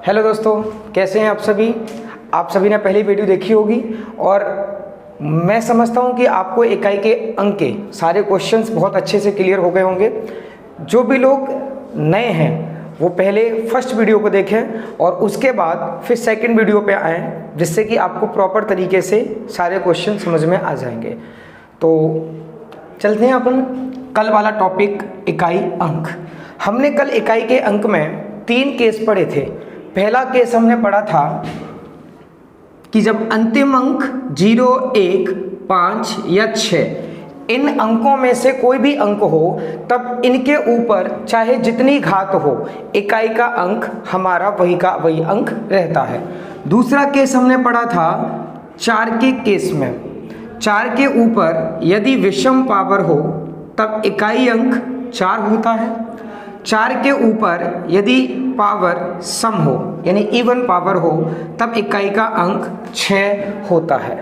Hello दोस्तों, कैसे हैं आप सभी। आप सभी ने पहली वीडियो देखी होगी और मैं समझता हूं कि आपको इकाई के अंक के सारे क्वेश्चंस बहुत अच्छे से क्लियर हो गए होंगे। जो भी लोग नए हैं वो पहले फर्स्ट वीडियो को देखें और उसके बाद फिर सेकंड वीडियो पे आएँ, जिससे कि आपको प्रॉपर तरीके से सारे क्वेश्चन समझ में आ जाएंगे। तो चलते हैं अपन कल वाला टॉपिक इकाई अंक। हमने कल इकाई के अंक में 3 केस पढ़े थे। पहला केस हमने पढ़ा था कि जब अंतिम अंक 0, 1, 5 या 6 इन अंकों में से कोई भी अंक हो तब इनके ऊपर चाहे जितनी घात हो इकाई का अंक हमारा वही का वही अंक रहता है। दूसरा केस हमने पढ़ा था 4 के केस में। 4 के ऊपर यदि विषम पावर हो तब इकाई अंक 4 होता है। 4 के ऊपर यदि पावर सम हो यानी इवन पावर हो तब इकाई का अंक 6 होता है।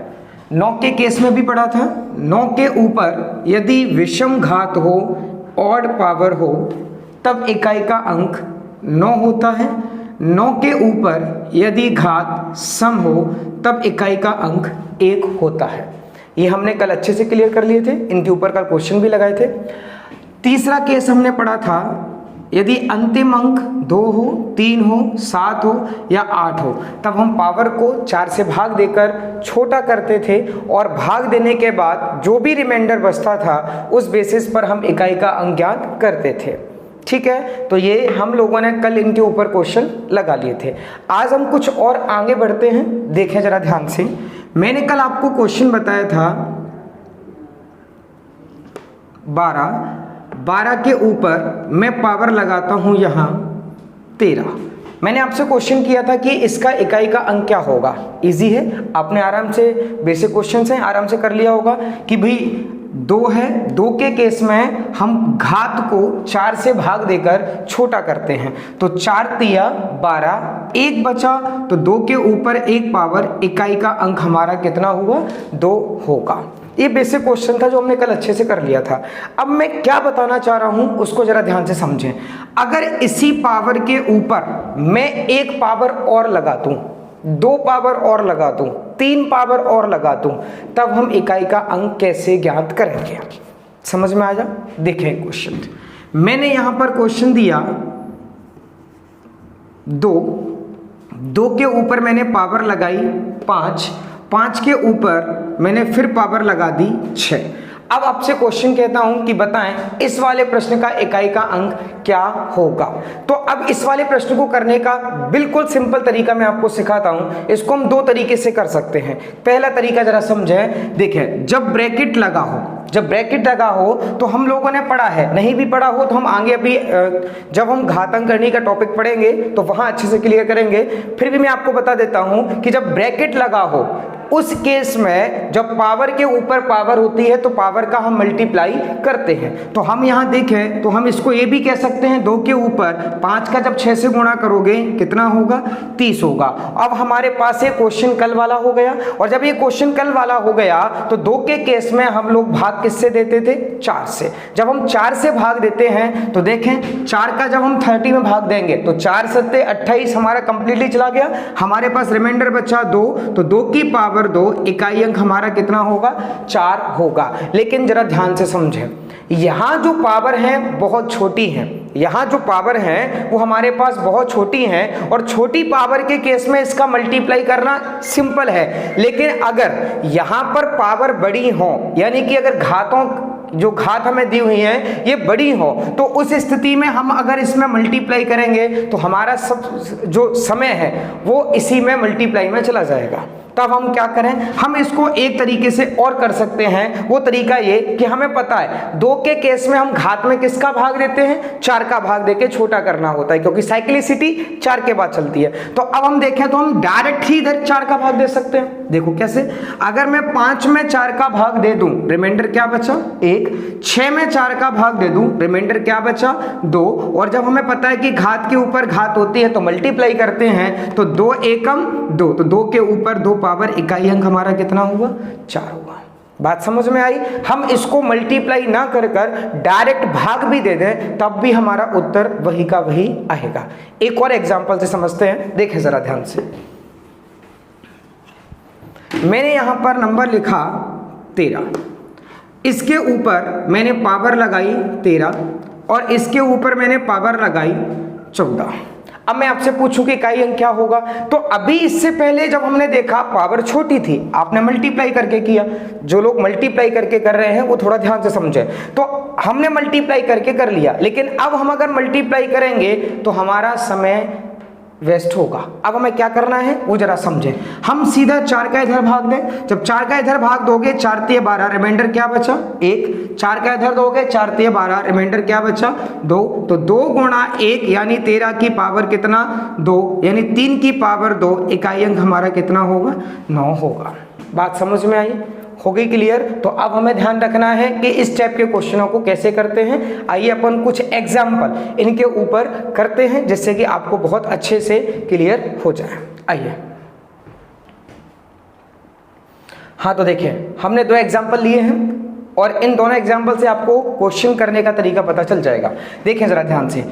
9 के केस में भी पढ़ा था। 9 के ऊपर यदि विषम घात हो ऑड पावर हो तब इकाई का अंक 9 होता है। 9 के ऊपर यदि घात सम हो तब इकाई का अंक 1 होता है। ये हमने कल अच्छे से क्लियर कर लिए थे, इनके ऊपर कल क्वेश्चन भी लगाए थे। तीसरा केस हमने पढ़ा था यदि अंतिम अंक 2 हो, 3 हो, 7 हो या 8 हो तब हम पावर को 4 से भाग देकर छोटा करते थे और भाग देने के बाद जो भी रिमाइंडर बचता था उस बेसिस पर हम इकाई का अंक ज्ञात करते थे। ठीक है, तो ये हम लोगों ने कल इनके ऊपर क्वेश्चन लगा लिए थे। आज हम कुछ और आगे बढ़ते हैं, देखें जरा ध्यान से। मैंने कल आपको क्वेश्चन बताया था 12 के ऊपर मैं पावर लगाता हूं यहां 13। मैंने आपसे क्वेश्चन किया था कि इसका इकाई का अंक क्या होगा। इजी है, आपने आराम से बेसिक क्वेश्चन हैं आराम से कर लिया होगा कि भाई 2 है, 2 के केस में हम घात को 4 से भाग देकर छोटा करते हैं तो 4 तिया 12, 1 बचा तो 2 के ऊपर 1 पावर इकाई का अंक हमारा कितना हुआ 2 होगा। ये बेसिक क्वेश्चन था जो हमने कल अच्छे से कर लिया था। अब मैं क्या बताना चाह रहा हूं उसको जरा ध्यान से समझें। अगर इसी पावर के ऊपर मैं 1 पावर और लगा दूं, 2 पावर और लगा दूं, 3 पावर और लगा दूं तब हम इकाई का अंक कैसे ज्ञात करेंगे, समझ में आ जा। देखें क्वेश्चन, मैंने यहां पर क्वेश्चन दिया 2 के ऊपर मैंने पावर लगाई 5 के ऊपर मैंने फिर पावर लगा दी 6। अब आपसे क्वेश्चन कहता हूं कि बताएं इस वाले प्रश्न का इकाई का अंक क्या होगा। तो अब इस वाले प्रश्न को करने का बिल्कुल सिंपल तरीका मैं आपको सिखाता हूं। इसको हम 2 तरीके से कर सकते हैं। पहला तरीका जरा समझें। देखें, जब ब्रैकेट लगा हो तो हम लोगों ने पढ़ा है, नहीं भी पढ़ा हो तो हम आगे अभी जब हम घातांक करने का टॉपिक पढ़ेंगे तो वहां अच्छे से क्लियर करेंगे। फिर भी मैं आपको बता देता हूं कि जब ब्रैकेट लगा हो उस केस में जब पावर के ऊपर पावर होती है तो पावर का हम मल्टीप्लाई करते हैं। तो हम यहां देखें तो हम इसको ये भी कह सकते हैं 2 के ऊपर 5 का जब 6 से गुणा करोगे कितना होगा 30 होगा। अब हमारे पास ये क्वेश्चन कल वाला हो गया और जब ये क्वेश्चन कल वाला हो गया तो 2 के केस में हम लोग भाग किससे देते थे 4 से। जब हम 4 से भाग देते हैं तो देखें 4 का जब हम 30 में भाग देंगे तो 4 सत्ते 28 हमारा कंप्लीटली चला गया। हमारे पास रिमाइंडर बचा 2 तो 2 की पावर 2 इकाई अंक हमारा कितना होगा 4 होगा। लेकिन जरा ध्यान से समझें, यहां जो पावर है बहुत छोटी है, यहां जो पावर है वो हमारे पास बहुत छोटी है और छोटी पावर के केस में इसका मल्टीप्लाई करना सिंपल है। लेकिन अगर यहां पर पावर बड़ी हो यानी कि अगर घातों जो घात हमें दी हुई है ये बड़ी हो तो उस स्थिति में हम अगर इसमें मल्टीप्लाई करेंगे तो हमारा सब जो समय है वो इसी में मल्टीप्लाई में चला जाएगा। तब हम क्या करें, हम इसको एक तरीके से और कर सकते हैं। वो तरीका ये कि हमें पता है 2 के केस में हम घात में किसका भाग देते हैं 4 का भाग देके छोटा करना होता है क्योंकि साइक्लिसिटी 4 के बाद चलती है। तो अब हम देखें तो हम डायरेक्ट ही इधर 4 का भाग दे सकते हैं। देखो कैसे, अगर मैं 5 में 4 का भाग दे दूं रिमाइंडर क्या बचा 1, 6 में 4 का भाग दे दूं रिमाइंडर क्या बचा 2 और जब हमें पता है कि घात के ऊपर घात होती है तो मल्टीप्लाई करते हैं तो 2 एकम 2 तो 2 के ऊपर 2 पावर इकाई अंक हमारा कितना हुआ 4 हुआ। बात समझ में आई। हम इसको मल्टीप्लाई ना कर डायरेक्ट भाग भी दे दें तब भी हमारा उत्तर वही का वही आएगा। एक और एग्जांपल से समझते हैं, देखें जरा ध्यान से। मैंने यहां पर नंबर लिखा 13, इसके ऊपर मैंने पावर लगाई 13 और इसके ऊपर मैंने पावर लगाई 14। अब मैं आपसे पूछूं कि इकाई अंक क्या होगा, तो अभी इससे पहले जब हमने देखा पावर छोटी थी, आपने मल्टीप्लाई करके किया। जो लोग मल्टीप्लाई करके कर रहे हैं वो थोड़ा ध्यान से समझे। तो हमने मल्टीप्लाई करके कर लिया, लेकिन अब हम अगर मल्टीप्लाई करेंगे तो हमारा समय वेस्ट होगा। अब हमें क्या करना है वो जरा समझें। हम सीधा 4 का इधर भाग दें। जब 4 का इधर भाग दोगे 4 तिया 12, रिमाइंडर क्या बचा 1। 4 का इधर दोगे 4 तिया 12, रिमाइंडर क्या बचा 2। तो 2 गुणा 1 यानी 13 की पावर कितना 2, यानी 3 की पावर 2। इकाई अंक हमारा कितना होगा 9 होगा। बात समझ में आई, हो गई क्लियर। तो अब हमें ध्यान रखना है कि इस टाइप के क्वेश्चनों को कैसे करते हैं। आइए अपन कुछ एग्जाम्पल इनके ऊपर करते हैं जिससे कि आपको बहुत अच्छे से क्लियर हो जाए। आइए, हाँ तो देखिए हमने 2 एग्जाम्पल लिए हैं और इन दोनों एग्जाम्पल से आपको क्वेश्चन करने का तरीका पता चल जाएगा। देखें जरा ध्यान से।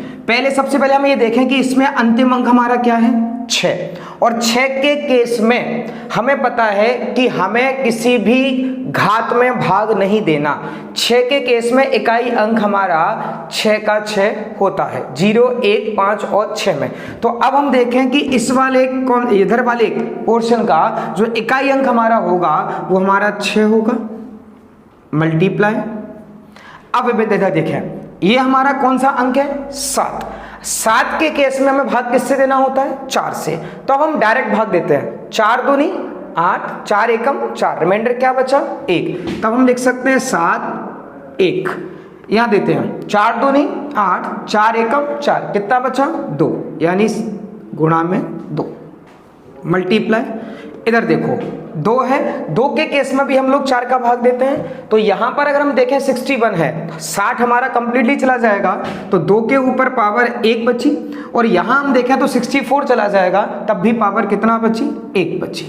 सबसे पहले हम ये देखें कि इसमें अंतिम अंक हमारा क्या है 6। और 6 के केस में हमें पता है कि हमें किसी भी घात में भाग नहीं देना। 6 के केस में इकाई अंक हमारा 6 का 6 होता है, 0, 1, 5 और 6 में। तो अब हम देखें कि इस वाले इधर वाले पोर्शन का जो इकाई अंक हमारा होगा वो हमारा 6 होगा, मल्टीप्लाई। अब देखें ये हमारा कौन सा अंक है 7। 7 के केस में हमें भाग किससे देना होता है 4 से। तो अब हम डायरेक्ट भाग देते हैं, 4 दूनी 8, 4 एकम 4, रिमाइंडर क्या बचा 1। तब हम लिख सकते हैं 7 1, यहां देते हैं 4 दूनी 8, 4 एकम 4, कितना बचा 2, यानी गुणा में 2, मल्टीप्लाई। इधर देखो 2 है, 2 के केस में भी हम लोग 4 का भाग देते हैं। तो यहां पर अगर हम देखें 61 है, 60 हमारा कंप्लीटली चला जाएगा तो 2 के ऊपर पावर 1 बची, और यहां हम देखें तो 64 चला जाएगा तब भी पावर कितना बची 1 बची।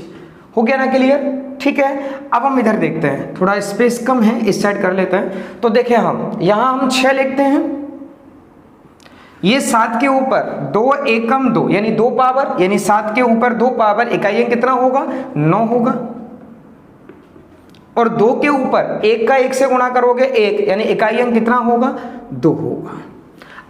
हो गया ना क्लियर, ठीक है। अब हम इधर देखते हैं, थोड़ा स्पेस कम है इस साइड कर लेते हैं। तो देखें हम यहां हम 6 लिखते हैं, ये 7 के ऊपर 2 एकम 2 यानी 2 पावर, यानी 7 के ऊपर 2 पावर, इकाई अंक कितना होगा 9 होगा। और 2 के ऊपर 1 का 1 से गुणा करोगे 1, यानी इकाई अंक कितना होगा 2 होगा।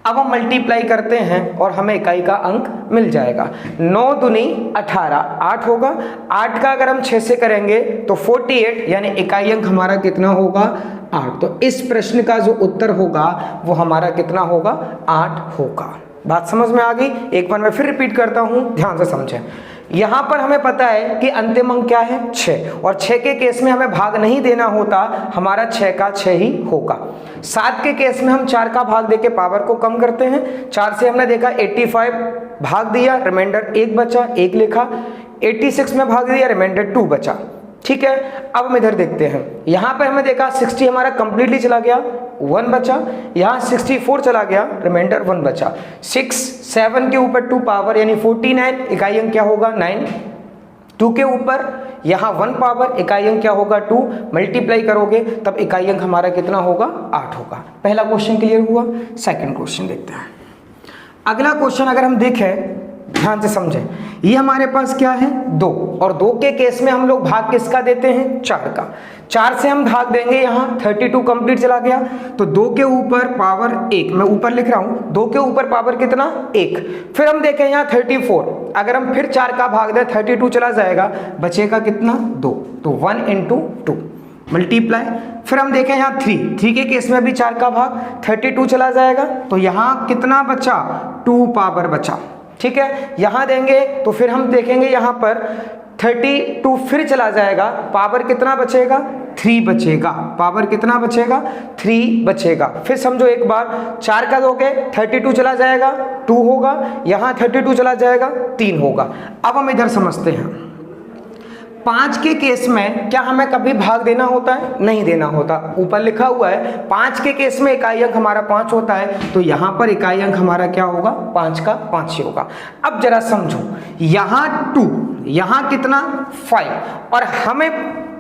अब हम मल्टीप्लाई करते हैं और हमें इकाई का अंक मिल जाएगा। 9 दूनी 18, 8 होगा। 8 का अगर हम 6 से करेंगे तो 48, यानी इकाई अंक हमारा कितना होगा 8। तो इस प्रश्न का जो उत्तर होगा वो हमारा कितना होगा 8 होगा। बात समझ में आ गई। एक बार मैं फिर रिपीट करता हूं, ध्यान से समझें। यहां पर हमें पता है कि अंतिम अंक क्या है 6, और 6 के केस में हमें भाग नहीं देना होता, हमारा 6 का 6 ही होगा। 7 के केस में हम 4 का भाग देके पावर को कम करते हैं। 4 से हमने देखा 85 भाग दिया, रिमाइंडर 1 बचा, 1 लिखा। 86 में भाग दिया, रिमाइंडर 2 बचा, ठीक है। अब हम इधर देखते हैं, यहां पर हमें देखा 60 हमारा कंप्लीटली चला गया, 1 बचा। यहां 64 चला गया, रिमाइंडर 1 बचा। 6 7 के ऊपर 2 पावर यानी 49, इकाई अंक क्या होगा 9। 2 के ऊपर यहां 1 पावर, इकाई अंक क्या होगा 2, मल्टीप्लाई करोगे तब इकाई अंक हमारा कितना होगा 8 होगा। पहला क्वेश्चन क्लियर हुआ। सेकंड क्वेश्चन देखते हैं। अगला क्वेश्चन अगर हम देखें, ध्यान से समझें, ये हमारे पास क्या है 2, और 2 के केस में हम लोग भाग किसका देते हैं 4 का। 4 से हम भाग देंगे, यहाँ 32 कंप्लीट चला गया तो 2 के ऊपर पावर 1, मैं ऊपर लिख रहा हूं 2 के ऊपर पावर कितना 1। फिर हम देखें यहाँ 34, अगर हम फिर 4 का भाग दें 32 चला जाएगा, बचेगा कितना 2, तो 1 × 2 मल्टीप्लाई। फिर हम देखें यहाँ 3 के केस में भी 4 का भाग 32 चला जाएगा, तो यहाँ कितना बचा 2 पावर बचा, ठीक है। यहां देंगे तो फिर हम देखेंगे यहां पर 32 फिर चला जाएगा, पावर कितना बचेगा 3 बचेगा, पावर कितना बचेगा 3 बचेगा। फिर समझो एक बार 4 का दोगे 32 चला जाएगा 2 होगा, यहां 32 चला जाएगा 3 होगा। अब हम इधर समझते हैं, 5 के केस में क्या हमें कभी भाग देना होता है, नहीं देना होता। ऊपर लिखा हुआ है 5 के केस में इकाई अंक हमारा 5 होता है, तो यहां पर इकाई अंक हमारा क्या होगा 5 का 5 ही होगा। अब जरा समझो, यहां 2, यहां कितना 5, और हमें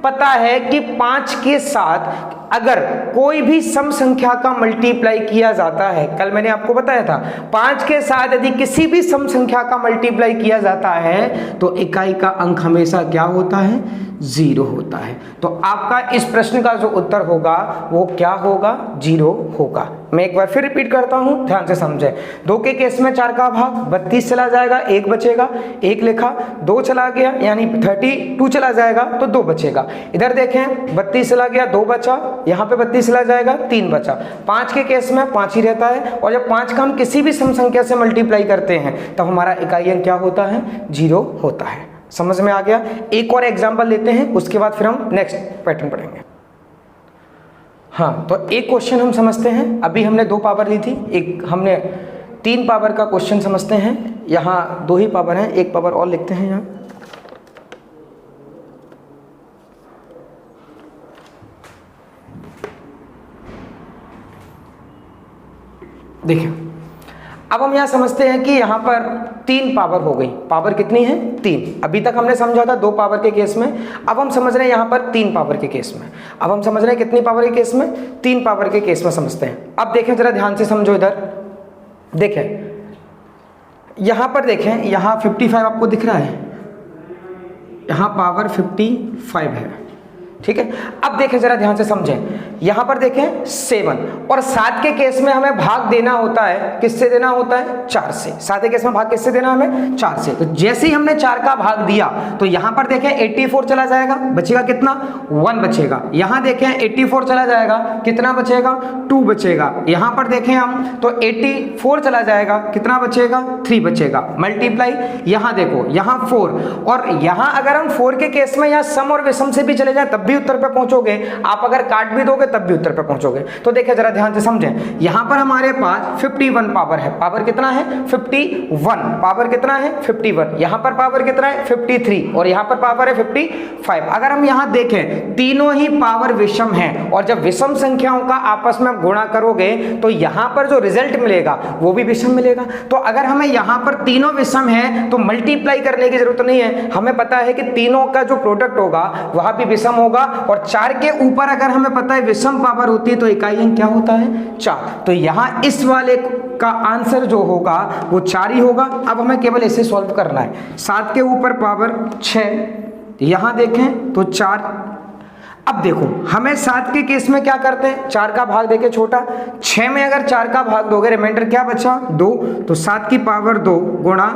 पता है कि 5 के साथ अगर कोई भी सम संख्या का मल्टीप्लाई किया जाता है, कल मैंने आपको बताया था 5 के साथ यदि किसी भी सम संख्या का मल्टीप्लाई किया जाता है तो इकाई का अंक हमेशा क्या होता है, 0 होता है। तो आपका इस प्रश्न का जो उत्तर होगा वो क्या होगा, 0 होगा। मैं एक बार फिर रिपीट करता हूं, ध्यान से समझे। 2 के केस में 4 का भाग 32 चला जाएगा, 1 बचेगा, 1 लिखा, 2 चला गया यानी 32 चला जाएगा तो 2 बचेगा। इधर देखें 32 चला गया, 2 बचा, यहाँ पे 32 चला जाएगा, 3 बचा। 5 के केस में 5 ही रहता है और जब 5 का हम किसी भी सम संख्या से मल्टीप्लाई करते हैं तब हमारा इकाई अंक क्या होता है, 0 होता है। समझ में आ गया। एक और एग्जांपल लेते हैं, उसके बाद फिर हम नेक्स्ट पैटर्न पढ़ेंगे। हाँ, तो एक क्वेश्चन हम समझते हैं। अभी हमने 2 पावर ली थी, एक हमने 3 पावर का क्वेश्चन समझते हैं। यहाँ 2 ही पावर हैं, 1 पावर और लिखते हैं यहाँ। देखिए अब हम यहाँ समझते हैं कि यहाँ पर 3 पावर हो गई। पावर कितनी है, 3। अभी तक हमने समझा था 2 पावर के केस में, अब हम समझ रहे हैं यहाँ पर 3 पावर के केस में। अब हम समझ रहे हैं कितनी पावर के केस में, 3 पावर के केस में समझते हैं। अब देखें जरा ध्यान से समझो, इधर देखें, यहाँ पर देखें, यहाँ 55 आपको दिख रहा है, यहाँ पावर 55 है, ठीक है। अब देखें जरा ध्यान से समझें, यहां पर देखें 7 और 7 के केस में हमें भाग देना होता है, किससे देना होता है, 4 से। 7 के केस में भाग किससे देना हमें, 4 से। तो जैसे ही हमने 4 का भाग दिया तो यहां पर देखें 84 चला जाएगा, बचेगा कितना, 1 बचेगा। यहां देखें 84 चला जाएगा, कितना बचेगा, 2 बचेगा। यहां पर देखें हम तो 84 चला जाएगा, कितना बचेगा, 3 बचेगा। मल्टीप्लाई यहां देखो, यहां 4 और यहां अगर हम 4 के केस में यहां सम और विषम से भी चले जाए तब भी उत्तर पे पहुंचोगे, आप अगर काट भी दोगे तब भी उत्तर पे पहुंचोगे। तो देखिए जरा ध्यान से समझें, यहां पर हमारे पास 51 पावर है। पावर कितना है, 51। पावर कितना है, 51। यहां पर पावर कितना है, 53 और यहां पर पावर है 55। अगर हम यहां देखें तीनों ही पावर विषम है और जब विषम संख्याओं का आपस में गुणा करोगे तो यहां पर जो रिजल्ट मिलेगा वो भी विषम मिलेगा। तो अगर हमें यहां पर तीनों विषम है तो मल्टीप्लाई करने की जरूरत नहीं है, हमें पता है कि तीनों का जो प्रोडक्ट होगा वह भी विषम होगा और 4 के ऊपर अगर हमें पता है विषम पावर होती है तो इकाई अंक क्या होता है, 4। तो यहां इस वाले का आंसर जो होगा वो 4 ही होगा। अब हमें केवल इसे सॉल्व करना है। 7 के ऊपर पावर 6, यहां देखें तो 4। अब देखो हमें 7 के केस में क्या करते हैं, 4 का भाग देके छोटा, 6 में अगर 4 का भाग दोगे रिमाइंडर क्या बचा, 2। तो 7 की पावर 2 गुणा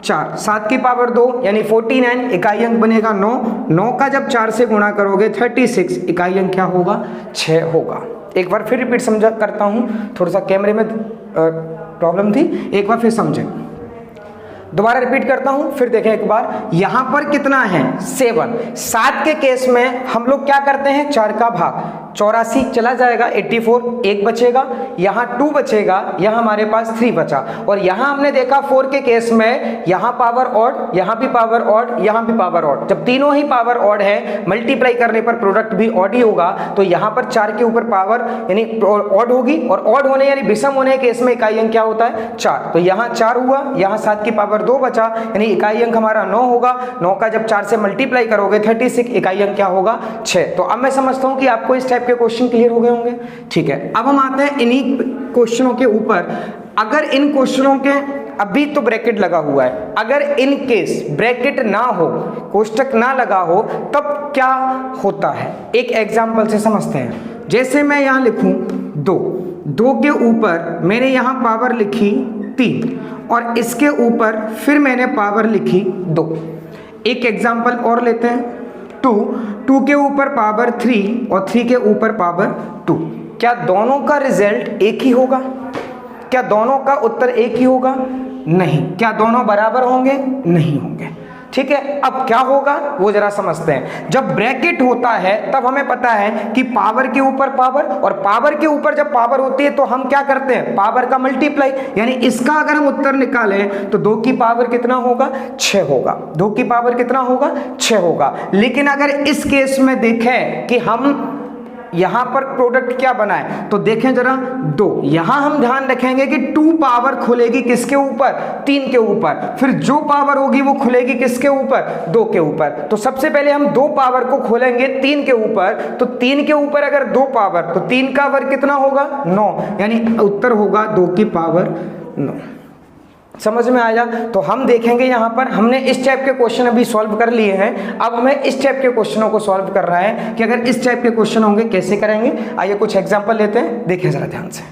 4, 7 की पावर 2 यानी 49, इकाई अंक बनेगा 9। 9 का जब 4 से गुणा करोगे 36, इकाई अंक क्या होगा, 6 होगा। एक बार फिर रिपीट समझा करता हूं, थोड़ा सा कैमरे में प्रॉब्लम थी, एक बार फिर समझें। दोबारा रिपीट करता हूं, फिर देखें एक बार। यहां पर कितना है, 7। 7 के केस में हम लोग क्या करते हैं, 4 का भाग 84 चला जाएगा, 84, 1 बचेगा, यहाँ 2 बचेगा, यहाँ हमारे पास 3 बचा। और यहाँ हमने देखा 4 के केस में यहाँ पावर ऑड, यहाँ भी पावर ऑड, यहाँ भी पावर ऑड। जब तीनों ही पावर ऑड है, मल्टीप्लाई करने पर प्रोडक्ट भी ऑड ही होगा। तो यहाँ पर 4 के ऊपर पावर यानी ऑड होगी और ऑड होने यानी विषम होने के केस में इकाई अंक क्या होता है, 4। तो यहाँ 4 हुआ, यहाँ 7 की पावर 2 बचा यानी इकाई अंक हमारा 9 होगा। 9 का जब 4 से मल्टीप्लाई करोगे 36, इकाई अंक क्या होगा, 6। तो अब मैं समझता हूँ कि आपको इस के क्वेश्चन क्लियर हो गए होंगे, ठीक है। अब हम आते हैं इन्हीं क्वेश्चनों के ऊपर। अगर इन क्वेश्चनों के अभी तो ब्रैकेट लगा हुआ है, अगर इन केस ब्रैकेट ना हो, कोष्टक ना लगा हो, तब क्या होता है, एक एग्जांपल से समझते हैं। जैसे मैं यहां लिखूं 2 के ऊपर मैंने यहां पावर लिखी 3 और इसके ऊपर फिर मैंने पावर लिखी 2। एक एग्जांपल और लेते हैं, 2 के ऊपर पावर 3 और 3 के ऊपर पावर 2। क्या दोनों का रिजल्ट एक ही होगा, क्या दोनों का उत्तर एक ही होगा, नहीं। क्या दोनों बराबर होंगे, नहीं होंगे, ठीक है। अब क्या होगा वो जरा समझते हैं। जब ब्रैकेट होता है तब हमें पता है कि पावर के ऊपर पावर और पावर के ऊपर जब पावर होती है तो हम क्या करते हैं, पावर का मल्टीप्लाई। यानी इसका अगर हम उत्तर निकालें तो 2 की पावर कितना होगा, 6 होगा। 2 की पावर कितना होगा, 6 होगा। लेकिन अगर इस केस में देखें कि हम यहां पर प्रोडक्ट क्या बना है, तो देखें जरा 2, यहां हम ध्यान रखेंगे कि 2 पावर खुलेगी किसके ऊपर, 3 के ऊपर, फिर जो पावर होगी वो खुलेगी किसके ऊपर, 2 के ऊपर। तो सबसे पहले हम 2 पावर को खोलेंगे 3 के ऊपर, तो 3 के ऊपर अगर 2 पावर, तो 3 का वर्ग कितना होगा, 9, यानी उत्तर होगा 2 की पावर 9। समझ में आया। तो हम देखेंगे यहाँ पर हमने इस टाइप के क्वेश्चन अभी सॉल्व कर लिए हैं, अब हमें इस टाइप के क्वेश्चनों को सॉल्व कर रहा है कि अगर इस टाइप के क्वेश्चन होंगे कैसे करेंगे। आइए कुछ एग्जांपल लेते हैं, देखिए जरा ध्यान से।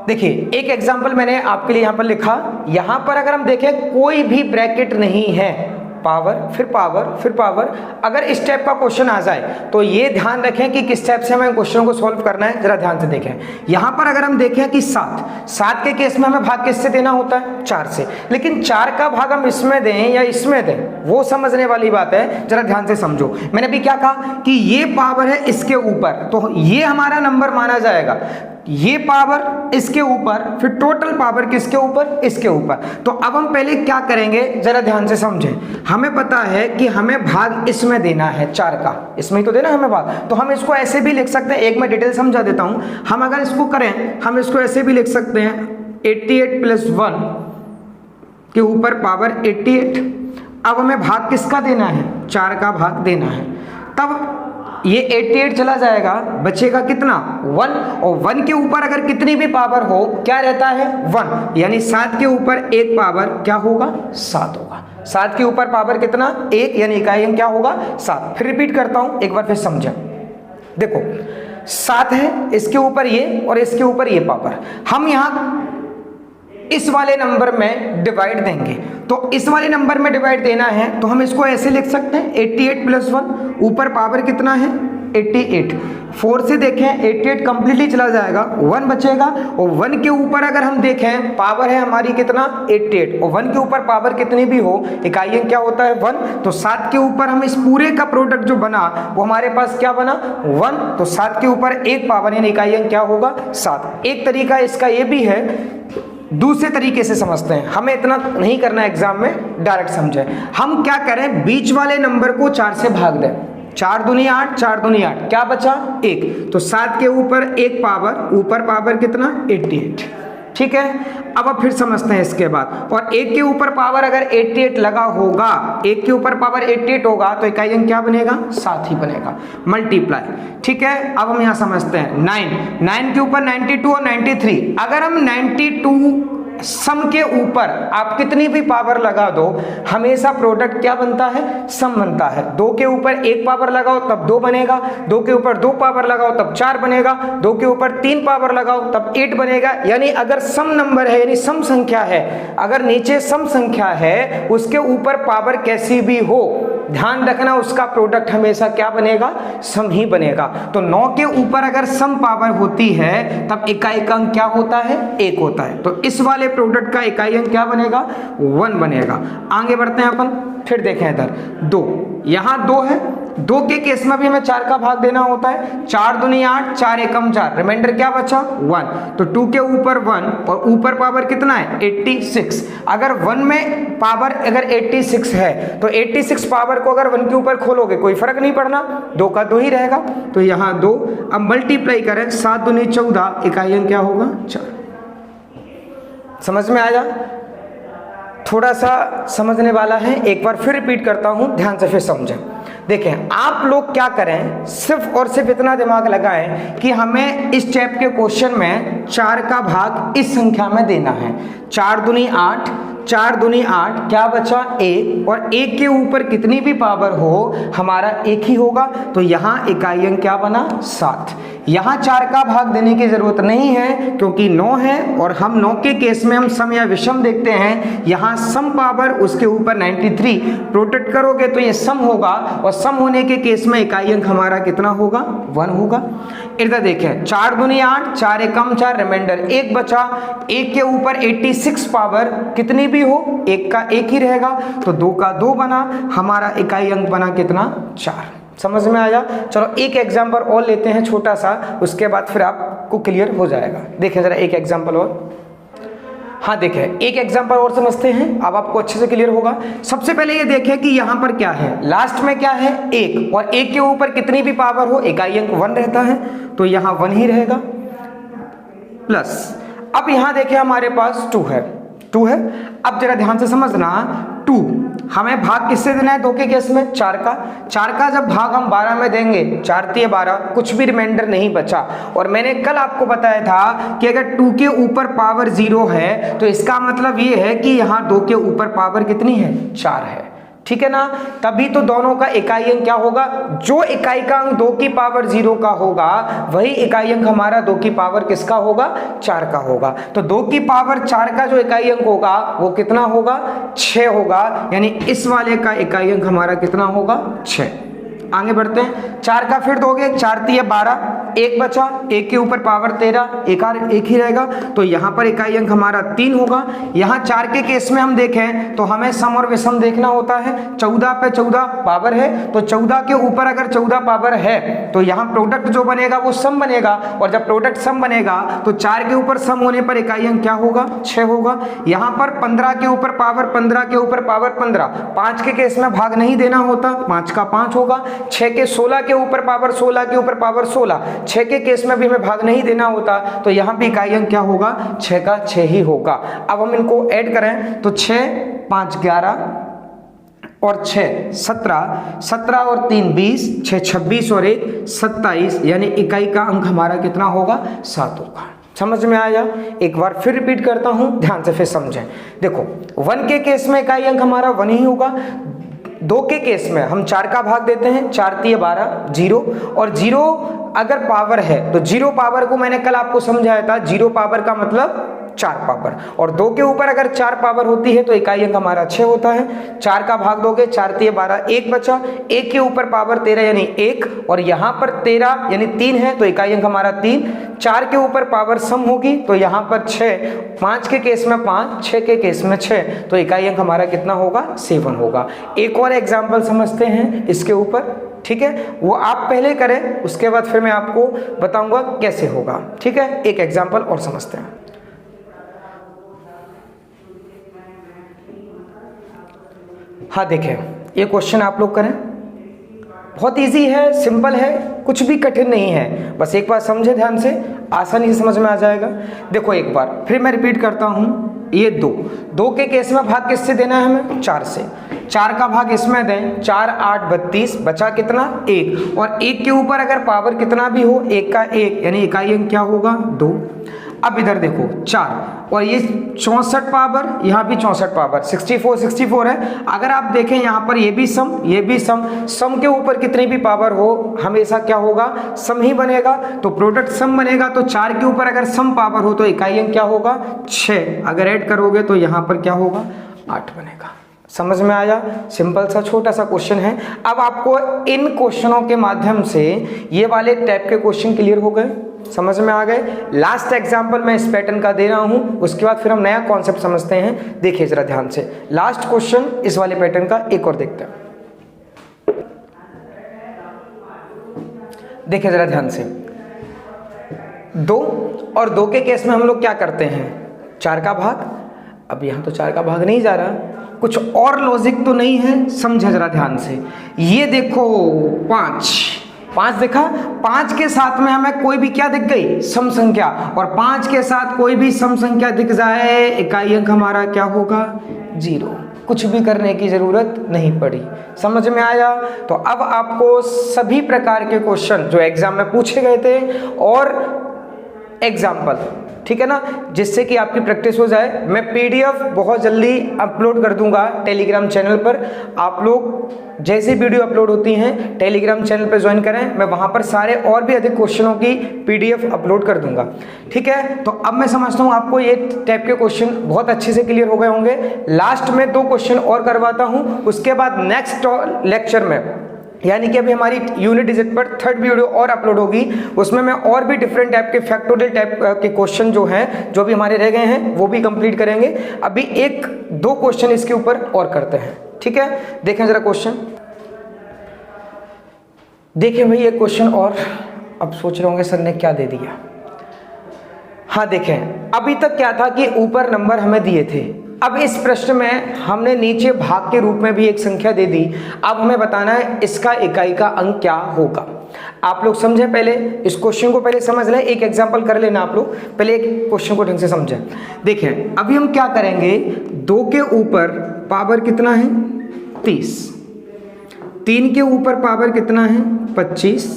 देखिए एक एग्जांपल मैंने आपके लिए यहाँ पर लिखा, यहाँ पर अगर हम देखें कोई भी ब्रैकेट नहीं है, पावर फिर पावर फिर पावर, अगर इस टाइप का क्वेश्चन आ जाए तो ये ध्यान रखें कि किस टाइप से हमें क्वेश्चन को सॉल्व करना है। जरा ध्यान से देखें, यहां पर अगर हम देखें कि 7 के केस में हमें भाग किससे देना होता है, 4 से, लेकिन 4 का भाग हम इसमें दें या इसमें दें वो समझने वाली बात है। जरा ध्यान से समझो, मैंने अभी क्या कहा कि ये पावर है इसके ऊपर, तो ये हमारा नंबर माना जाएगा, ये पावर इसके ऊपर, फिर टोटल पावर किसके ऊपर, इसके ऊपर। तो अब हम पहले क्या करेंगे, जरा ध्यान से समझें। हमें पता है कि हमें भाग इसमें देना है 4 का, इसमें ही तो देना हमें भाग, तो हम इसको ऐसे भी लिख सकते हैं, एक मैं डिटेल समझा देता हूं। हम अगर इसको करें, हम इसको ऐसे भी लिख सकते हैं 88 + 1 के ऊपर पावर 88। अब हमें भाग किसका देना है, 4 का भाग देना है। तब ये 88 चला जाएगा, बचेगा कितना, 1, और 1 के ऊपर अगर कितनी भी पावर हो क्या रहता है, 1, यानी 7 के ऊपर 1 पावर क्या होगा, 7 होगा। 7 के ऊपर पावर कितना, 1, यानी इकाई अंक क्या होगा, 7। फिर रिपीट करता हूं एक बार फिर समझें। देखो 7 है, इसके ऊपर ये और इसके ऊपर ये पावर, हम यहां इस वाले नंबर में डिवाइड देंगे, तो इस वाले नंबर में डिवाइड देना है तो हम इसको ऐसे लिख सकते हैं 88 + 1, ऊपर पावर कितना है, 88, 4 से देखें 88 कंप्लीटली चला जाएगा, 1 बचेगा, और 1 के ऊपर अगर हम देखें पावर है हमारी कितना, 88, और 1 के ऊपर पावर कितनी भी हो इकाई अंक क्या होता है, 1। तो 7 के ऊपर हम इस पूरे का प्रोडक्ट जो बना वो हमारे पास क्या बना, 1, तो 7 के ऊपर 1 पावर यानी इकाई अंक क्या होगा, 7। एक तरीका इसका ये भी है, दूसरे तरीके से समझते हैं, हमें इतना नहीं करना एग्जाम में, डायरेक्ट समझें। हम क्या करें, बीच वाले नंबर को 4 से भाग दें, 4 दूनी 8, 4 दूनी 8, क्या बचा 1, तो 7 के ऊपर 1 पावर, ऊपर पावर कितना 88, ठीक है। अब फिर समझते हैं इसके बाद, और 1 के ऊपर पावर अगर 88 लगा होगा, 1 के ऊपर पावर 88 होगा तो इकाई अंक क्या बनेगा, 7 ही बनेगा, मल्टीप्लाई, ठीक है। अब हम यहां समझते हैं 9 के ऊपर 92 और 93, अगर हम 92 सम के ऊपर आप कितनी भी पावर लगा दो हमेशा प्रोडक्ट क्या बनता है, सम बनता है। 2 के ऊपर 1 पावर लगाओ तब 2 बनेगा, 2 के ऊपर 2 पावर लगाओ तब 4 बनेगा, 2 के ऊपर 3 पावर लगाओ तब 8 बनेगा। यानी अगर सम नंबर है यानी सम संख्या है, अगर नीचे सम संख्या है उसके ऊपर पावर कैसी भी हो, ध्यान रखना उसका प्रोडक्ट हमेशा क्या बनेगा, सम ही बनेगा। तो 9 के ऊपर अगर सम पावर होती है तब इकाई अंक क्या होता है, 1 होता है। तो इस वाले प्रोडक्ट का इकाई अंक क्या बनेगा, 1 बनेगा। आगे बढ़ते हैं अपन, फिर देखें इधर 2, यहां 2 है, 2 के केस में भी हमें 4 का भाग देना होता है, 4 दूनी 8, 4 एकम 4, रिमाइंडर क्या बचा 1, तो 2 के ऊपर 1 और ऊपर पावर कितना है 86। अगर 1 में पावर अगर 86 है तो 86 पावर को अगर 1 के ऊपर खोलोगे कोई फर्क नहीं पड़ना, 2 का 2 ही रहेगा, तो यहाँ 2। अब मल्टीप्लाई करें, 7 दूनी 14, इकाई अंक क्या होगा 4। समझ में आया, थोड़ा सा समझने वाला है, एक बार फिर रिपीट करता हूं, ध्यान से फिर समझें। देखें आप लोग क्या करें, सिर्फ और सिर्फ इतना दिमाग लगाएं कि हमें इस टाइप के क्वेश्चन में 4 का भाग इस संख्या में देना है, 4 दूनी 8, 4 दूनी 8, क्या बचा 1, और 1 के ऊपर कितनी भी पावर हो हमारा 1 ही होगा, तो यहाँ इकाई अंक क्या बना 7। यहाँ 4 का भाग देने की जरूरत नहीं है क्योंकि 9 है, और हम 9 के केस में हम सम या विषम देखते हैं, यहाँ सम पावर उसके ऊपर 93 प्रोडक्ट करोगे तो ये सम होगा, और सम होने के केस में इकाई अंक हमारा कितना होगा 1 होगा। इधर देखें 4 दूनी 8, 4 एकम 4, रिमाइंडर 1 बचा, 1 के ऊपर 86 पावर कितनी भी हो 1 का 1 ही रहेगा, तो 2 का 2 बना, हमारा इकाई अंक बना कितना 4। समझ में आया। चलो एक एग्जाम्पल और लेते हैं छोटा सा, उसके बाद फिर आपको क्लियर हो जाएगा। देखें जरा एक एग्जाम्पल और, हाँ देखें, एक एग्जांपल और समझते हैं, अब आपको अच्छे से क्लियर होगा। सबसे पहले ये देखें कि यहाँ पर क्या है, लास्ट में क्या है 1, और 1 के ऊपर कितनी भी पावर हो इकाई अंक 1 रहता है, तो यहाँ 1 ही रहेगा, प्लस अब यहाँ देखें हमारे पास 2 है। अब जरा ध्यान से समझना, 2 हमें भाग किससे देना है 2 के केस में, 4 का जब भाग हम 12 में देंगे, 4 तिये 12, कुछ भी रिमाइंडर नहीं बचा। और मैंने कल आपको बताया था कि अगर 2 के ऊपर पावर 0 है तो इसका मतलब ये है कि यहाँ 2 के ऊपर पावर कितनी है 4 है, ठीक है ना। तभी तो दोनों का इकाई अंक क्या होगा, जो इकाई का अंक 2 की पावर 0 का होगा वही इकाई अंक हमारा 2 की पावर किसका होगा 4 का होगा। तो 2 की पावर 4 का जो इकाई अंक होगा वो कितना होगा 6 होगा, यानी इस वाले का इकाई अंक हमारा कितना होगा 6। आगे बढ़ते हैं, 4 का फिर दोगे, 4 तिये 12, 1 बचा, 1 के ऊपर पावर 13, एक ही रहेगा, तो यहाँ पर इकाई अंक हमारा 3 होगा। यहाँ 4 के केस में हम देखें तो हमें सम और विषम देखना होता है, 14 पे 14 पावर है, तो 14 के ऊपर अगर 14 पावर है तो यहाँ प्रोडक्ट जो बनेगा वो सम बनेगा, और जब प्रोडक्ट सम बनेगा तो 4 के ऊपर सम होने पर इकाई अंक क्या होगा 6 होगा। यहाँ पर 15 के ऊपर पावर 15 के ऊपर पावर 15, 5 के केस में भाग नहीं देना होता, 5 का 5 होगा। 6 के 16 के ऊपर पावर 16 के ऊपर पावर 16, 6 के केस में भी हमें भाग नहीं देना होता, तो यहाँ भी इकाई अंक क्या होगा 6 का 6 ही होगा। अब हम इनको ऐड करें तो 6 5 11 और 6 17, 17 और 3 20, 6 26 और 1 27, यानी इकाई का अंक हमारा कितना होगा 7 होगा। समझ में आया? एक बार फिर रिपीट करता हूं, ध्यान से फिर समझें। देखो 1 के केस में इकाई अंक हमारा 1 ही होगा, 2 के केस में हम 4 का भाग देते हैं, 4 तिये 12 0, और 0 अगर पावर है तो 0 पावर को मैंने कल आपको समझाया था, 0 पावर का मतलब 4 पावर, और 2 के ऊपर अगर 4 पावर होती है तो इकाई अंक हमारा 6 होता है। 4 का भाग दोगे, 4 तिये 12, 1 बचा, 1 के ऊपर पावर 13 यानी 1, और यहाँ पर 13 यानी 3 है तो इकाई अंक हमारा 3। 4 के ऊपर पावर सम होगी तो यहाँ पर 6, 5 के केस में 5, 6 के केस में 6, तो इकाई अंक हमारा कितना होगा 7 होगा। एक और एग्जाम्पल समझते हैं इसके ऊपर, ठीक है, वो आप पहले करें, उसके बाद फिर मैं आपको बताऊंगा कैसे होगा, ठीक है। एक एग्जाम्पल और समझते हैं। हाँ देखें, ये क्वेश्चन आप लोग करें, बहुत इजी है, सिंपल है, कुछ भी कठिन नहीं है, बस एक बार समझे ध्यान से, आसानी से समझ में आ जाएगा। देखो एक बार फिर मैं रिपीट करता हूं, ये 2 के केस में भाग किससे देना है हमें 4 से, 4 का भाग इसमें दें, 4 8 32, बचा कितना 1, और 1 के ऊपर अगर पावर कितना भी हो 1 का 1, यानी इकाई अंक क्या होगा 2। अब इधर देखो 4 और ये 64 पावर, यहाँ भी 64 पावर, 64 है। अगर आप देखें यहाँ पर ये भी सम के ऊपर कितनी भी पावर हो हमेशा क्या होगा सम ही बनेगा, तो प्रोडक्ट सम बनेगा। तो 4 के ऊपर अगर सम पावर हो तो इकाई अंक क्या होगा 6, अगर ऐड करोगे तो यहाँ पर क्या होगा 8 बनेगा। समझ में आया? सिंपल सा छोटा सा क्वेश्चन है। अब आपको इन क्वेश्चनों के माध्यम से ये वाले टाइप के क्वेश्चन क्लियर हो गए, समझ में आ गए। लास्ट एग्जांपल मैं इस पैटर्न का दे रहा हूं, उसके बाद फिर हम नया कॉन्सेप्ट समझते हैं। देखिए जरा ध्यान से, लास्ट क्वेश्चन इस वाले पैटर्न का एक और देखते हैं। देखिए जरा ध्यान से, 2 और 2 के केस में हम लोग क्या करते हैं 4 का भाग। अब यहां तो 4 का भाग नहीं जा रहा, कुछ और लॉजिक तो नहीं है, समझे जरा ध्यान से। ये देखो 5 देखा, 5 के साथ में हमें कोई भी क्या दिख गई सम संख्या, और 5 के साथ कोई भी सम संख्या दिख जाए इकाई अंक हमारा क्या होगा 0। कुछ भी करने की जरूरत नहीं पड़ी। समझ में आया? तो अब आपको सभी प्रकार के क्वेश्चन जो एग्जाम में पूछे गए थे और एग्जाम्पल, ठीक है ना, जिससे कि आपकी प्रैक्टिस हो जाए। मैं पीडीएफ बहुत जल्दी अपलोड कर दूंगा टेलीग्राम चैनल पर। आप लोग जैसे वीडियो अपलोड होती हैं टेलीग्राम चैनल पर ज्वाइन करें, मैं वहां पर सारे और भी अधिक क्वेश्चनों की पीडीएफ अपलोड कर दूंगा, ठीक है। तो अब मैं समझता हूं आपको ये टाइप के क्वेश्चन बहुत अच्छे से क्लियर हो गए होंगे। लास्ट में 2 क्वेश्चन और करवाता हूं, उसके बाद नेक्स्ट लेक्चर में, यानी कि अभी हमारी यूनिट डिजिट पर 3rd वीडियो और अपलोड होगी, उसमें मैं और भी डिफरेंट टाइप के फैक्टोरियल टाइप के क्वेश्चन जो हैं, जो भी हमारे रह गए हैं, वो भी कंप्लीट करेंगे। अभी 1-2 क्वेश्चन इसके ऊपर और करते हैं, ठीक है। देखें जरा क्वेश्चन, देखिए भाई एक क्वेश्चन और। अब सोच रहे होंगे सर ने क्या दे दिया। हाँ देखें, अभी तक क्या था कि ऊपर नंबर हमें दिए थे, अब इस प्रश्न में हमने नीचे भाग के रूप में भी एक संख्या दे दी। अब हमें बताना है इसका इकाई का अंक क्या होगा। आप लोग समझे, पहले इस क्वेश्चन को पहले समझ लें, एक एग्जांपल कर लेना आप लोग, पहले एक क्वेश्चन को ढंग से समझें। देखें अभी हम क्या करेंगे, 2 के ऊपर पावर कितना है 30, 3 के ऊपर पावर कितना है 25,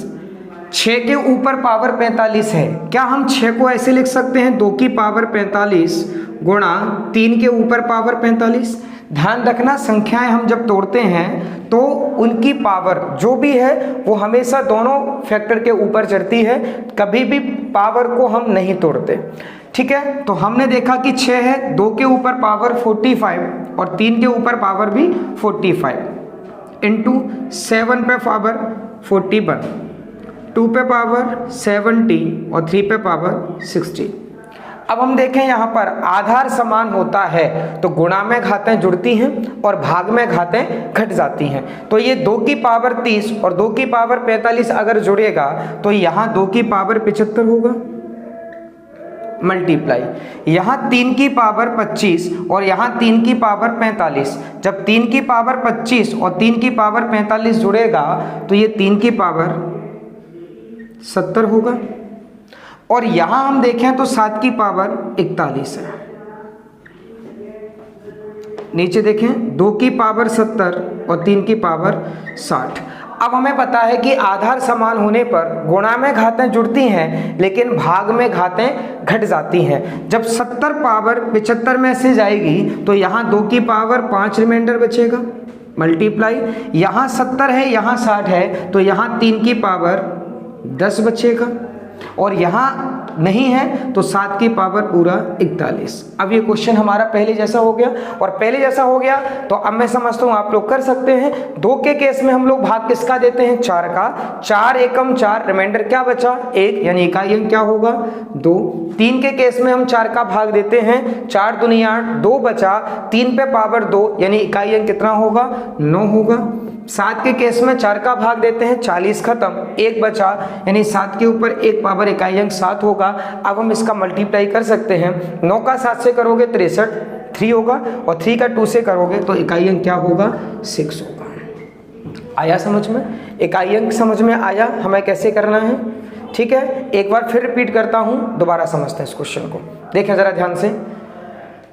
6 के ऊपर पावर 45 है। क्या हम 6 को ऐसे लिख सकते हैं 2 की पावर 45 गुणा 3 के ऊपर पावर 45। ध्यान रखना संख्याएं हम जब तोड़ते हैं तो उनकी पावर जो भी है वो हमेशा दोनों फैक्टर के ऊपर चढ़ती है, कभी भी पावर को हम नहीं तोड़ते। ठीक है, तो हमने देखा कि 6 है, 2 के ऊपर पावर 45 और 3 के ऊपर पावर भी 45 इंटू 7 पे पावर 41, 2 पे पावर 70 और 3 पे पावर 60। अब हम देखें यहाँ पर आधार समान होता है तो गुणा में घातें जुड़ती हैं और भाग में घातें घट जाती हैं। तो ये 2 की पावर 30 और 2 की पावर 45 अगर जुड़ेगा तो यहाँ 2 की पावर 75 होगा, मल्टीप्लाई यहाँ 3 की पावर 25 और यहाँ 3 की पावर 45। जब 3 की पावर 25 और 3 की पावर 45 जुड़ेगा तो ये 3 की पावर 70 होगा। और यहां हम देखें तो 7 की पावर 41 है। नीचे देखें 2 की पावर 70 और 3 की पावर 60। अब हमें पता है कि आधार समान होने पर गुणा में घातें जुड़ती हैं लेकिन भाग में घातें घट जाती हैं। जब 70 पावर 75 में से जाएगी तो यहाँ 2 की पावर 5 रिमाइंडर बचेगा, मल्टीप्लाई यहाँ 70 है यहाँ 60 है तो यहाँ 3 की पावर 10 बचेगा और यहाँ नहीं है तो 7 की पावर पूरा 41। अब ये क्वेश्चन हमारा पहले जैसा हो गया, और पहले जैसा हो गया तो अब मैं समझता हूँ आप लोग कर सकते हैं। 2 के केस में हम लोग भाग किसका देते हैं 4 का, 4 एकम 4, रिमाइंडर क्या बचा 1 यानी इकाई अंक क्या होगा 2। 3 के केस में हम 4 का भाग देते हैं, 4 दूनी 8, 2 बचा, 3 पे पावर 2 यानी इकाई अंक कितना होगा 9 होगा। 7 के केस में 4 का भाग देते हैं, 40 खत्म, 1 बचा यानी 7 के ऊपर 1 पावर इकाई अंक 7 होगा। अब हम इसका मल्टीप्लाई कर सकते हैं, 9 का 7 से करोगे 63, 3 होगा और 3 का 2 से करोगे तो इकाई अंक क्या होगा 6 होगा। आया समझ में, इकाई अंक समझ में आया हमें कैसे करना है। ठीक है, एक बार फिर रिपीट करता हूं, दोबारा समझते हैं इस क्वेश्चन को। देखें जरा ध्यान से,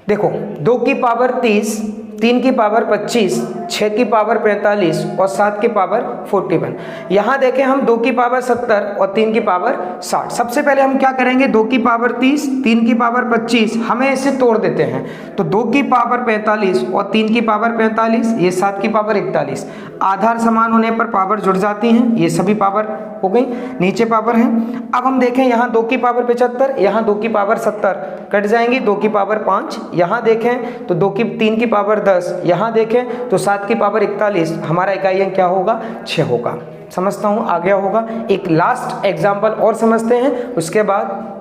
देखो 2 की पावर 30, 3 की पावर 25, 6 की पावर 45 और 7 की पावर 41। यहाँ देखें हम 2 की पावर 70 और 3 की पावर 60। सबसे पहले हम क्या करेंगे, 2 की पावर 30, 3 की पावर 25, हमें इसे तोड़ देते हैं तो 2 की पावर 45 और 3 की पावर 45, ये 7 की पावर 41। आधार समान होने पर पावर जुड़ जाती हैं, ये सभी पावर हो गई, नीचे पावर है। अब हम देखें यहाँ 2 की पावर 75, यहाँ 2 की पावर 70 कट जाएंगी, 2 की पावर 5, यहाँ देखें तो 3 की पावर 10, यहाँ देखें तो 7 की पावर 41, हमारा इकाई अंक क्या होगा 6 होगा। समझता हूँ आ गया होगा। एक लास्ट एग्जाम्पल और समझते हैं, उसके बाद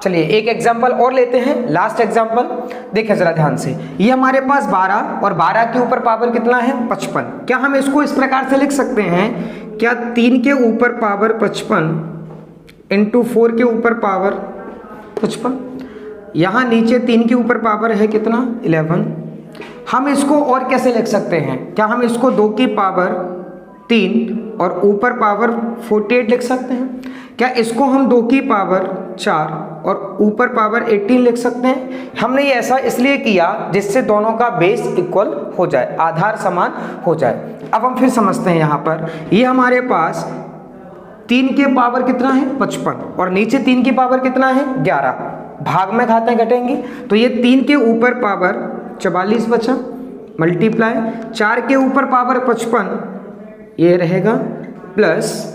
चलिए एक एग्जाम्पल और लेते हैं, लास्ट एग्जाम्पल। देखें जरा ध्यान से, ये हमारे पास 12 और 12 के ऊपर पावर कितना है 55। क्या हम इसको इस प्रकार से लिख सकते हैं, क्या 3 के ऊपर पावर 55 इंटू 4 के ऊपर पावर 55, यहाँ नीचे 3 के ऊपर पावर है कितना 11। हम इसको और कैसे लिख सकते हैं, क्या हम इसको 2 की पावर 3 और ऊपर पावर 48 लिख सकते हैं। क्या इसको हम 2 की पावर 4 और ऊपर पावर 18 लिख सकते हैं। हमने ये ऐसा इसलिए किया जिससे दोनों का बेस इक्वल हो जाए, आधार समान हो जाए। अब हम फिर समझते हैं, यहाँ पर ये हमारे पास 3 के पावर कितना है 55 और नीचे 3 की पावर कितना है 11, भाग में घातें घटेंगी तो ये 3 के ऊपर पावर 44 बचा, मल्टीप्लाई 4 के ऊपर पावर 55 ये रहेगा, प्लस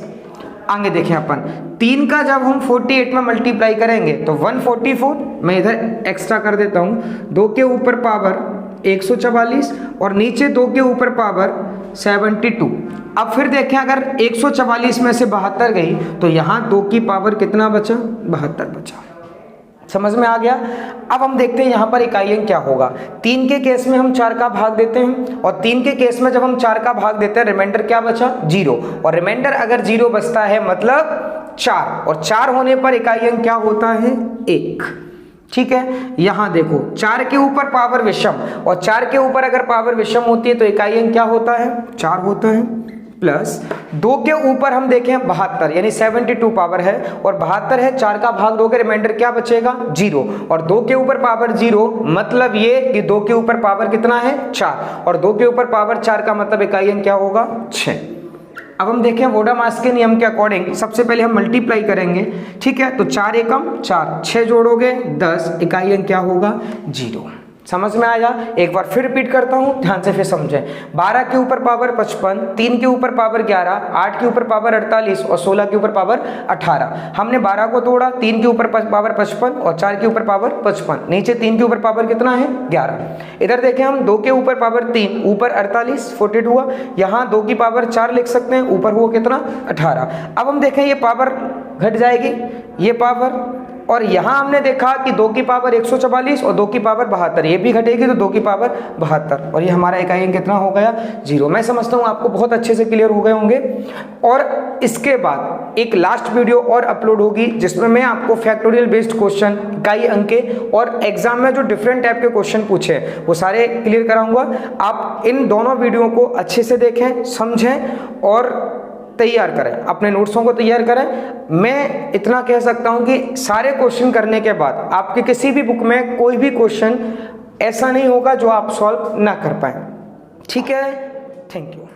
आगे देखें अपन 3 का जब हम 48 में मल्टीप्लाई करेंगे तो 144, मैं इधर एक्स्ट्रा कर देता हूँ, 2 के ऊपर पावर 144 और नीचे 2 के ऊपर पावर 72। अब फिर देखें अगर 144 में से 72 गई तो यहाँ 2 की पावर कितना बचा 72 बचा। समझ में आ गया। अब हम देखते हैं यहाँ पर इकाई अंक क्या होगा। 3 के केस में हम 4 का भाग देते हैं और 3 के केस में जब हम 4 का भाग देते हैं रिमाइंडर क्या बचा 0, और रिमाइंडर अगर 0 बचता है मतलब 4 और 4 होने पर इकाई अंक क्या होता है 1। ठीक है, यहां देखो 4 के ऊपर पावर विषम और 4 के ऊपर अगर पावर विषम होती है तो इकाई अंक क्या होता है 4 होता है। प्लस 2 के ऊपर हम देखें 72 यानी 72 पावर है और 72 है, 4 का भाग दोगे रिमाइंडर क्या बचेगा 0 और 2 के ऊपर पावर 0 मतलब ये कि 2 के ऊपर पावर कितना है 4 और 2 के ऊपर पावर 4 का मतलब इकाई अंक क्या होगा 6। अब हम देखें वोडामास के नियम के अकॉर्डिंग सबसे पहले हम मल्टीप्लाई करेंगे। ठीक है, तो 4 एकम 4, 6 जोड़ोगे 10, इकाई अंक क्या होगा 0। समझ में आया? एक बार फिर रिपीट करता हूं, ध्यान से फिर समझें। 12 के ऊपर पावर 55, 3 के ऊपर पावर 11, 8 के ऊपर पावर 48 और 16 के ऊपर पावर 18। हमने 12 को तोड़ा, 3 के ऊपर पावर 55 और 4 के ऊपर पावर 55, नीचे 3 के ऊपर पावर कितना है 11। इधर देखें हम 2 के ऊपर पावर 3, ऊपर 48 42 हुआ, यहाँ 2 की पावर 4 लिख सकते हैं, ऊपर हुआ कितना 18। अब हम देखें ये पावर घट जाएगी, ये पावर, और यहां हमने देखा कि 2 की पावर 144 और 2 की पावर 72, ये भी घटेगी तो 2 की पावर 72 और ये हमारा इकाई अंक कितना हो गया 0। मैं समझता हूं आपको बहुत अच्छे से क्लियर हो गए होंगे। और इसके बाद एक लास्ट वीडियो और अपलोड होगी जिसमें मैं आपको फैक्टोरियल बेस्ड क्वेश्चन, इकाई अंक के और एग्जाम में जो डिफरेंट टाइप के क्वेश्चन पूछे वो सारे क्लियर कराऊंगा। आप इन दोनों वीडियो को अच्छे से देखें, समझें और तैयार करें, अपने नोट्सों को तैयार करें। मैं इतना कह सकता हूं कि सारे क्वेश्चन करने के बाद आपके किसी भी बुक में कोई भी क्वेश्चन ऐसा नहीं होगा जो आप सॉल्व ना कर पाए। ठीक है, थैंक यू।